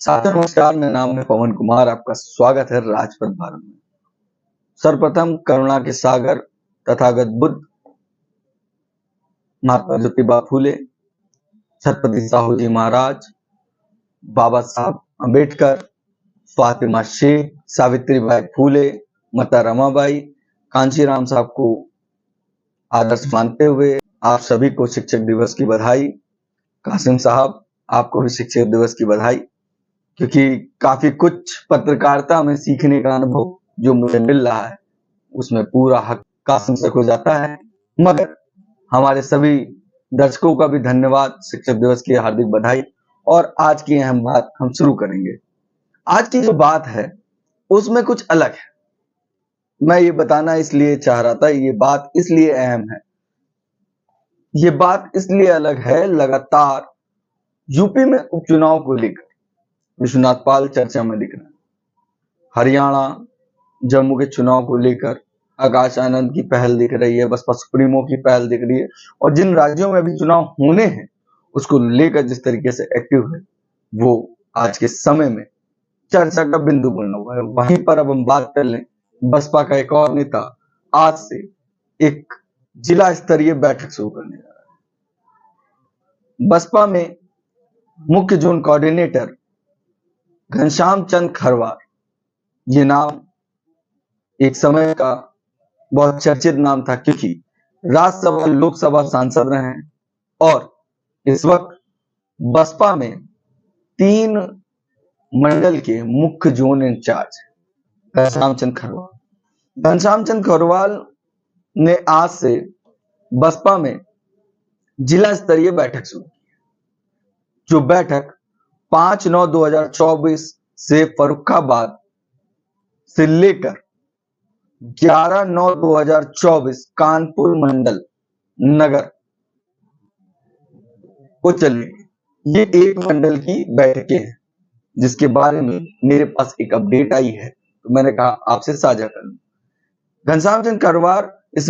साथों नमस्कार, मेरा नाम है पवन कुमार। आपका स्वागत है राजपथ भारत में। सर्वप्रथम करुणा के सागर तथागत बुद्ध, महात्मा ज्योतिबा फूले, छत्रपति साहू जी महाराज, बाबा साहब अम्बेडकर, फातिमा शेख, सावित्रीबाई फूले, माता रमाबाई, कांशीराम साहब को आदर्श मानते हुए आप सभी को शिक्षक दिवस की बधाई। कासिम साहब, आपको भी शिक्षक दिवस की बधाई, क्योंकि काफी कुछ पत्रकारिता में सीखने का अनुभव जो मुझे मिल रहा है उसमें पूरा हक कासिम से हो जाता है। मगर हमारे सभी दर्शकों का भी धन्यवाद, शिक्षक दिवस की हार्दिक बधाई। और आज की अहम बात हम शुरू करेंगे। आज की जो बात है उसमें कुछ अलग है। मैं ये बताना इसलिए चाह रहा था, ये बात इसलिए अहम है, ये बात इसलिए अलग है, लगातार यूपी में उपचुनाव को लेकर विश्वनाथ पाल चर्चा में दिख रहे हैं। हरियाणा जम्मू के चुनाव को लेकर आकाश आनंद की पहल दिख रही है, बसपा सुप्रीमो की पहल दिख रही है, और जिन राज्यों में अभी चुनाव होने हैं उसको लेकर जिस तरीके से एक्टिव है वो आज के समय में चर्चा का बिंदु बना हुआ है। वहीं पर अब हम बात कर लें, बसपा का एक और नेता आज से एक जिला स्तरीय बैठक शुरू करने जा रहा है। बसपा में मुख्य जोन कोऑर्डिनेटर घनश्याम चंद खरवार, ये नाम एक समय का बहुत चर्चित नाम था, क्योंकि राज्यसभा लोकसभा सांसद रहे हैं और इस वक्त बसपा में 3 मंडल के मुख्य जोन इंचार्ज घनश्याम चंद खरवार। घनश्याम चंद खरवार ने आज से बसपा में जिला स्तरीय बैठक शुरू की, जो बैठक 5/9/2024 से फर्रुखाबाद से लेकर 11/9/2024 कानपुर मंडल नगर को चलेगी। ये एक मंडल की बैठकें हैं, जिसके बारे में मेरे पास एक अपडेट आई है, तो मैंने कहा आपसे साझा कर लूं। घनश्याम चंद खरवार इस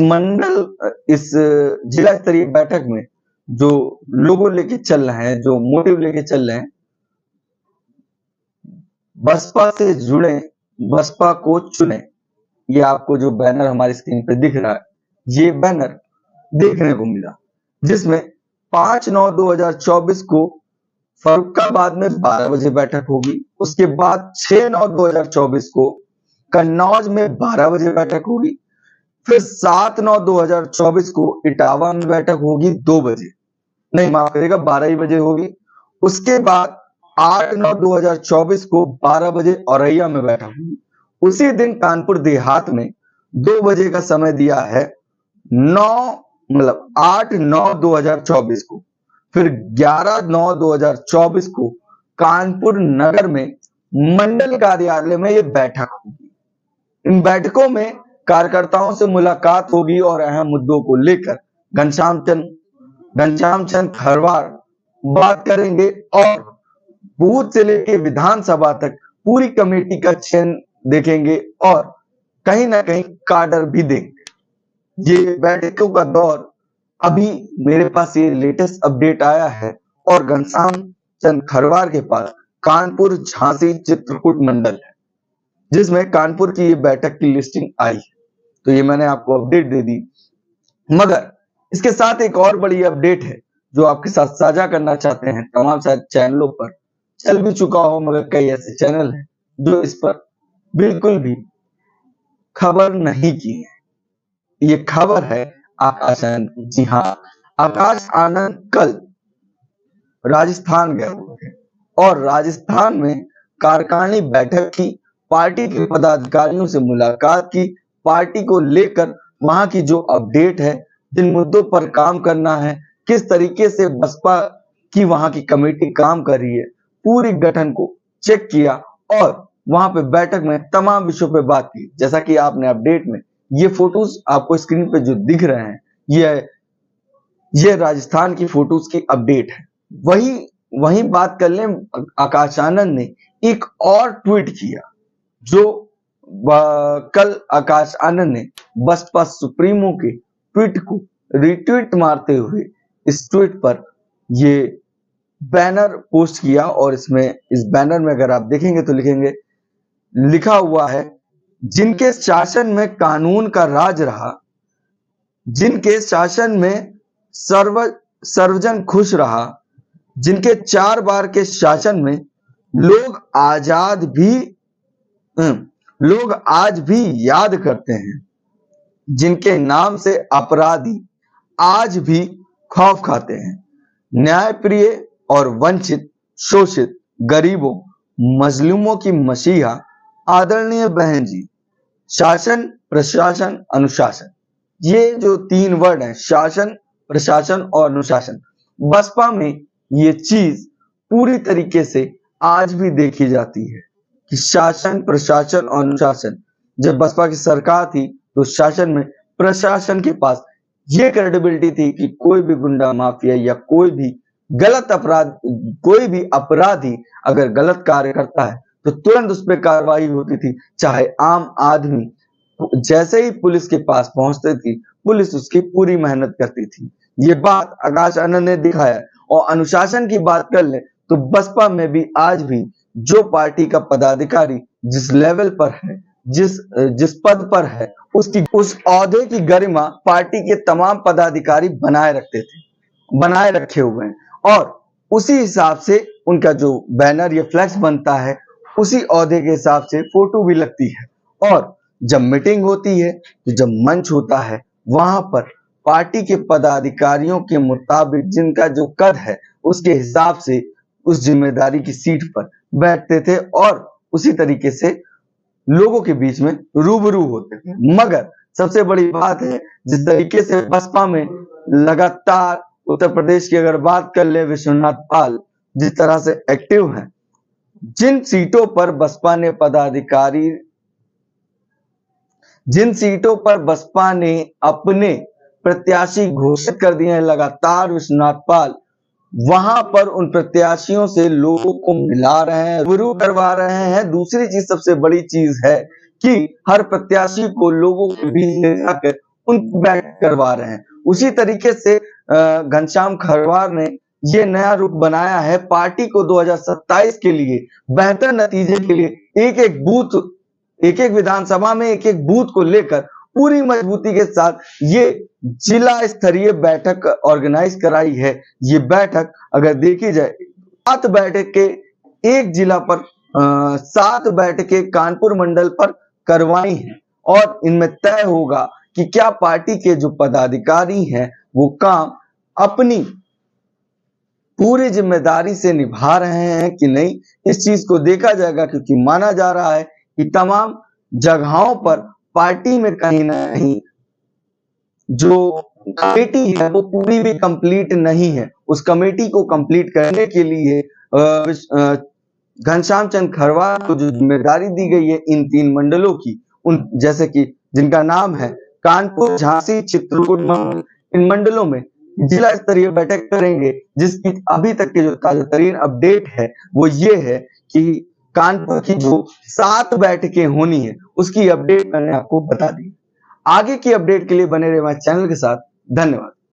जिला स्तरीय बैठक में जो लोगों लेके चल रहे हैं, जो मोटिव लेके चल रहे हैं, बसपा से जुड़े, बसपा को चुने। ये आपको जो बैनर हमारी स्क्रीन पे दिख रहा है, ये बैनर देखने को मिला, जिसमें 5/9/2024 को फर्रुखाबाद में 12 बजे बैठक होगी। उसके बाद 6/9/2024 को कन्नौज में 12 बजे बैठक होगी। फिर 7/9/2024 को इटावा में बैठक होगी 2 बजे, नहीं माफ करिएगा 12 ही बजे होगी। उसके बाद 8/9/2024 को 12 बजे औरैया में बैठक होगी। उसी दिन कानपुर देहात में 2 बजे का समय दिया है, 8/9/2024 को। फिर 11/9/2024 को कानपुर नगर में मंडल कार्यालय में ये बैठक होगी। इन बैठकों में कार्यकर्ताओं से मुलाकात होगी और अहम मुद्दों को लेकर घनश्याम चंद खरवार बात करेंगे और बूथ से लेकर विधानसभा तक पूरी कमेटी का चयन देखेंगे और कहीं ना कहीं काडर भी देंगे। ये बैठकों का दौर अभी मेरे पास ये लेटेस्ट अपडेट आया है, और घनश्याम चंद खरवार के पास कानपुर, झांसी, चित्रकूट मंडल है, जिसमें कानपुर की ये बैठक की लिस्टिंग आई है। तो ये मैंने आपको अपडेट दे दी। मगर इसके साथ एक और बड़ी अपडेट है जो आपके साथ साझा करना चाहते हैं। तमाम शायद चैनलों पर चल भी चुका हो, मगर कई ऐसे चैनल हैं जो इस पर बिल्कुल भी खबर नहीं की है। ये खबर है आकाश आनंद की। जी हाँ, आकाश आनंद कल राजस्थान गए हुए थे और राजस्थान में कार्यकारिणी बैठक की, पार्टी के पदाधिकारियों से मुलाकात की, पार्टी को लेकर वहां की जो अपडेट है, जिन मुद्दों पर काम करना है, किस तरीके से बसपा की वहां की कमेटी काम कर रही है, पूरी गठन को चेक किया और वहां पे बैठक में तमाम विषयों पे बात की। जैसा कि आपने अपडेट में ये फोटोज आपको स्क्रीन पे जो दिख रहे हैं, ये राजस्थान की फोटोज की अपडेट है। वही बात कर लें, आकाश आनंद ने एक और ट्वीट किया, जो कल आकाश आनंद ने बसपा सुप्रीमो के ट्वीट को रिट्वीट मारते हुए इस ट्वीट पर ये बैनर पोस्ट किया और इस बैनर में अगर आप देखेंगे तो लिखा हुआ है, जिनके शासन में कानून का राज रहा, जिनके शासन में सर्वजन खुश रहा, जिनके 4 बार के शासन में लोग आज भी याद करते हैं, जिनके नाम से अपराधी आज भी खौफ खाते हैं, न्यायप्रिय और वंचित, शोषित, गरीबों, मजलूमों की मसीहा आदरणीय बहन जी। शासन, प्रशासन, अनुशासन, ये जो 3 वर्ड हैं, शासन, प्रशासन और अनुशासन, बसपा में ये चीज पूरी तरीके से आज भी देखी जाती है कि शासन, प्रशासन और अनुशासन। जब बसपा की सरकार थी तो शासन में, प्रशासन के पास ये क्रेडिबिलिटी थी कि कोई भी गुंडा माफिया या कोई भी अपराधी अगर गलत कार्य करता है तो तुरंत उस पर कार्रवाई होती थी, चाहे आम आदमी जैसे ही पुलिस के पास पहुंचती थी, पुलिस उसकी पूरी मेहनत करती थी। ये बात आकाश आनंद ने दिखाया। और अनुशासन की बात कर ले तो बसपा में भी आज भी जो पार्टी का पदाधिकारी जिस लेवल पर है, जिस पद पर है, उस औहदे की गरिमा पार्टी के तमाम पदाधिकारी बनाए रखे हुए हैं और उसी हिसाब से उनका जो बैनर या फ्लैक्स बनता है, उसी औहदे के हिसाब से फोटो भी लगती है। और जब मीटिंग होती है, तो जब मंच होता है, वहां पर पार्टी के पदाधिकारियों के मुताबिक जिनका जो कद है उसके हिसाब से उस जिम्मेदारी की सीट पर बैठते थे और उसी तरीके से लोगों के बीच में रूबरू होते थे। मगर सबसे बड़ी बात है, जिस तरीके से बसपा में लगातार उत्तर प्रदेश की अगर बात कर ले, विश्वनाथ पाल जिस तरह से एक्टिव हैं, जिन सीटों पर बसपा ने अपने प्रत्याशी घोषित कर दिए हैं लगातार विश्वनाथ पाल, वहां पर उन प्रत्याशियों से लोगों को मिला रहे हैं, रूबरू करवा रहे हैं। दूसरी चीज, सबसे बड़ी चीज है कि हर प्रत्याशी को लोगों के बीच ले जाकर उनको बैठ करवा रहे हैं। उसी तरीके से घनश्याम खरवार ने ये नया रूप बनाया है पार्टी को 2027 के लिए बेहतर नतीजे के लिए एक एक विधानसभा में एक एक बूथ को लेकर पूरी मजबूती के साथ ये जिला स्तरीय बैठक ऑर्गेनाइज कराई है। ये बैठक अगर देखी जाए, 7 बैठकें एक जिला पर 7 बैठकें कानपुर मंडल पर करवाई हैं और इनमें तय होगा कि क्या पार्टी के जो पदाधिकारी हैं वो काम अपनी पूरी जिम्मेदारी से निभा रहे हैं कि नहीं। इस चीज को देखा जाएगा, क्योंकि माना जा रहा है कि तमाम जगहों पर पार्टी में कहीं ना कहीं जो कमेटी है वो पूरी भी कंप्लीट नहीं है। उस कमेटी को कंप्लीट करने के लिए घनश्याम चंद खरवार को जो जिम्मेदारी दी गई है इन 3 मंडलों की, उन जैसे कि जिनका नाम है कानपुर, झांसी, चित्रकूट मंडल, इन मंडलों में जिला स्तरीय बैठक करेंगे, जिसकी अभी तक की जो ताजा तरीन अपडेट है वो ये है कि कानपुर की जो 7 बैठकें होनी है उसकी अपडेट मैंने आपको बता दी। आगे की अपडेट के लिए बने रहे हमारे चैनल के साथ। धन्यवाद।